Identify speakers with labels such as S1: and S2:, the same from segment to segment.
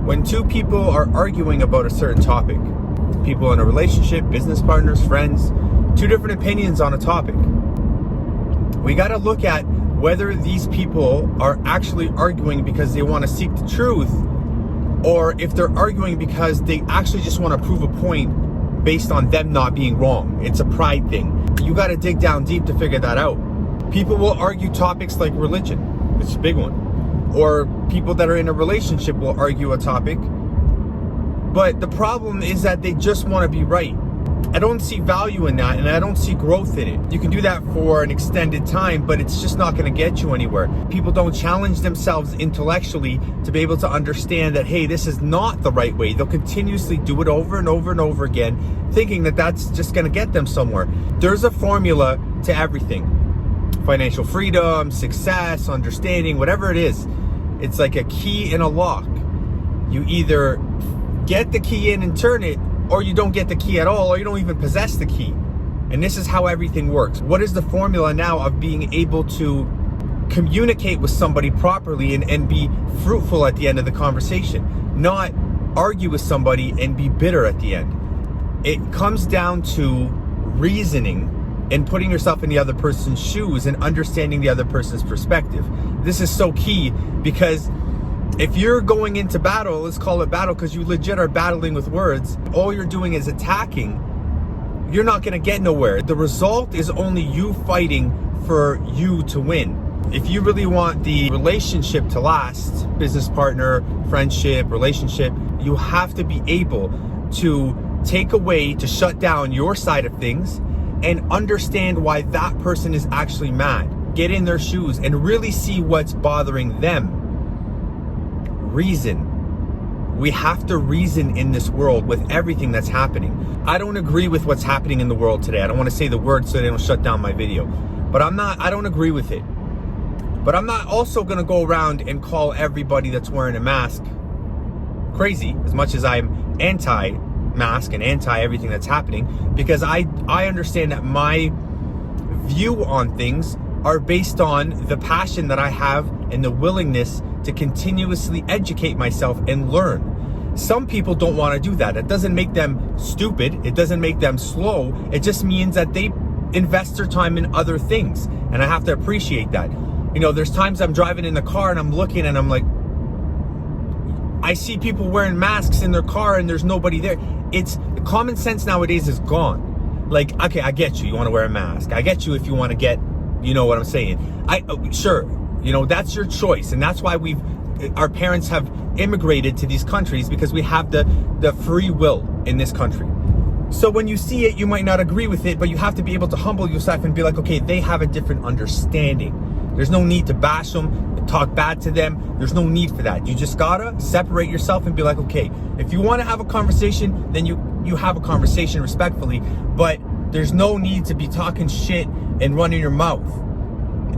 S1: When two people are arguing about a certain topic, people in a relationship, business partners, friends, two different opinions on a topic, we got to look at whether these people are actually arguing because they want to seek the truth, or if they're arguing because they actually just want to prove a point based on them not being wrong. It's a pride thing. You got to dig down deep to figure that out. People will argue topics like religion, which is a big one, or people that are in a relationship will argue a topic, but the problem is that they just want to be right. I don't see value in that, and I don't see growth in it. You can do that for an extended time, but it's just not going to get you anywhere. People don't challenge themselves intellectually to be able to understand that, hey, this is not the right way. They'll continuously do it over and over and over again, thinking that that's just going to get them somewhere. There's a formula to everything. Financial freedom, success, understanding, whatever it is. It's like a key in a lock. You either get the key in and turn it, or you don't get the key at all, or you don't even possess the key. And this is how everything works. What is the formula now of being able to communicate with somebody properly and be fruitful at the end of the conversation? Not argue with somebody and be bitter at the end. It comes down to reasoning and putting yourself in the other person's shoes and understanding the other person's perspective. This is so key, because if you're going into battle, let's call it battle because you legit are battling with words, all you're doing is attacking, you're not going to get nowhere. The result is only you fighting for you to win. If you really want the relationship to last, business partner, friendship, relationship, you have to be able to take away, to shut down your side of things and understand why that person is actually mad. Get in their shoes and really see what's bothering them. Reason. We have to reason in this world with everything that's happening. I don't agree with what's happening in the world today. I don't want to say the word so they don't shut down my video. But I don't agree with it. But I'm not also going to go around and call everybody that's wearing a mask crazy, as much as I'm anti-mask and anti-everything that's happening, because I understand that my view on things are based on the passion that I have and the willingness to continuously educate myself and learn. Some people don't want to do that. It doesn't make them stupid. It doesn't make them slow. It just means that they invest their time in other things. And I have to appreciate that. You know, there's times I'm driving in the car and I'm looking and I'm like, I see people wearing masks in their car and there's nobody there. It's common sense nowadays is gone. Like, okay, I get you. You want to wear a mask. I get you if you want to get, you know what I'm saying? Sure. You know, that's your choice. And that's why our parents have immigrated to these countries, because we have the free will in this country. So when you see it, you might not agree with it, but you have to be able to humble yourself and be like, okay, they have a different understanding. There's no need to bash them, talk bad to them. There's no need for that. You just gotta separate yourself and be like, okay, if you want to have a conversation, then you have a conversation respectfully, but there's no need to be talking shit and running your mouth.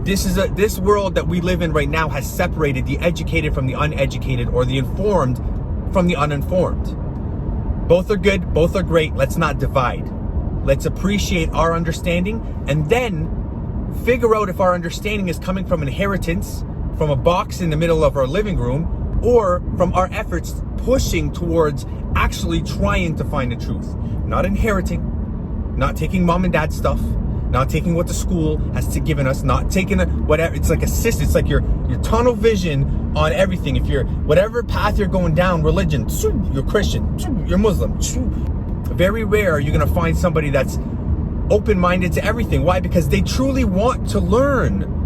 S1: This world that we live in right now has separated the educated from the uneducated, or the informed from the uninformed. Both are good, both are great. Let's not divide. Let's appreciate our understanding and then figure out if our understanding is coming from inheritance, from a box in the middle of our living room, or from our efforts pushing towards actually trying to find the truth. Not inheriting, not taking mom and dad's stuff, not taking what the school has given us, not taking whatever. It's like a system. It's like your tunnel vision on everything. If you're whatever path you're going down, religion, you're Christian, you're Muslim. Very rare are you going to find somebody that's open-minded to everything. Why? Because they truly want to learn.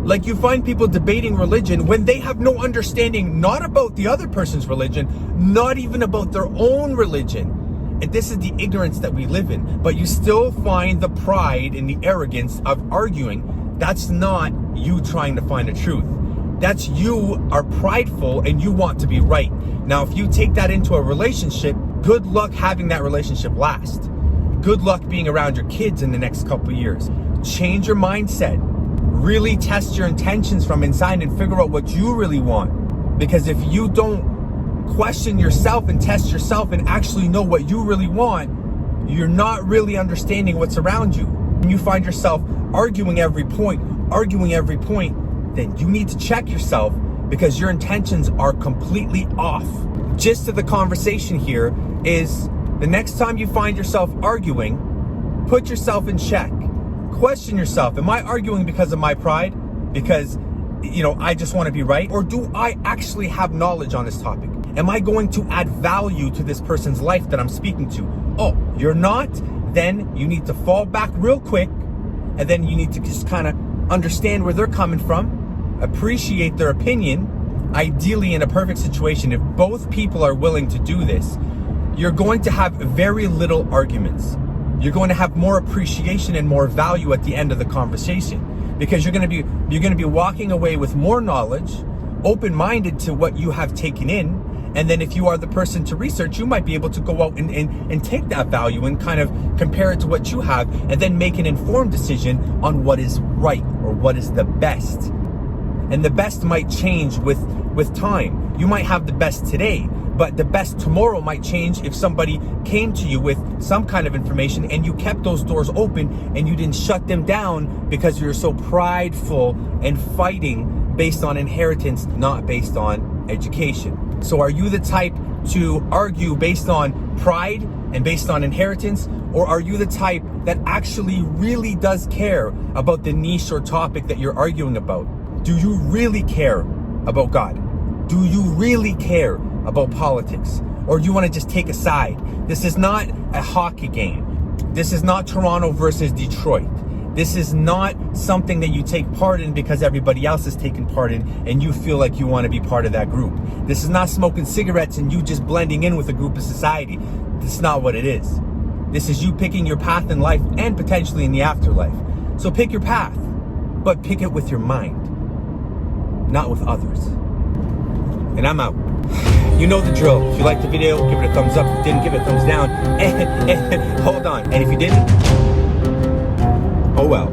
S1: Like, you find people debating religion when they have no understanding, not about the other person's religion, not even about their own religion. And this is the ignorance that we live in. But you still find the pride and the arrogance of arguing. That's not you trying to find the truth. That's you are prideful and you want to be right. Now, if you take that into a relationship, good luck having that relationship last. Good luck being around your kids in the next couple of years. Change your mindset. Really test your intentions from inside and figure out what you really want. Because if you don't question yourself and test yourself and actually know what you really want, you're not really understanding what's around you. When you find yourself arguing every point, then you need to check yourself because your intentions are completely off. Gist of the conversation here is the next time you find yourself arguing, put yourself in check. Question yourself, am I arguing because of my pride? Because, I just want to be right? Or do I actually have knowledge on this topic? Am I going to add value to this person's life that I'm speaking to? Oh, you're not? Then you need to fall back real quick, and then you need to just kind of understand where they're coming from, appreciate their opinion. Ideally, in a perfect situation, if both people are willing to do this, you're going to have very little arguments. You're going to have more appreciation and more value at the end of the conversation, because you're going to be walking away with more knowledge, open-minded to what you have taken in. And then if you are the person to research, you might be able to go out and take that value and kind of compare it to what you have, and then make an informed decision on what is right or what is the best. And the best might change with time. You might have the best today, but the best tomorrow might change if somebody came to you with some kind of information and you kept those doors open and you didn't shut them down because you're so prideful and fighting based on inheritance, not based on education. So are you the type to argue based on pride and based on inheritance? Or are you the type that actually really does care about the niche or topic that you're arguing about? Do you really care about God? Do you really care about politics? Or do you want to just take a side? This is not a hockey game. This is not Toronto versus Detroit. This is not something that you take part in because everybody else is taking part in and you feel like you want to be part of that group. This is not smoking cigarettes and you just blending in with a group of society. This is not what it is. This is you picking your path in life and potentially in the afterlife. So pick your path, but pick it with your mind, not with others. And I'm out. You know the drill. If you liked the video, give it a thumbs up. If you didn't, give it a thumbs down. And hold on. And if you didn't, oh well.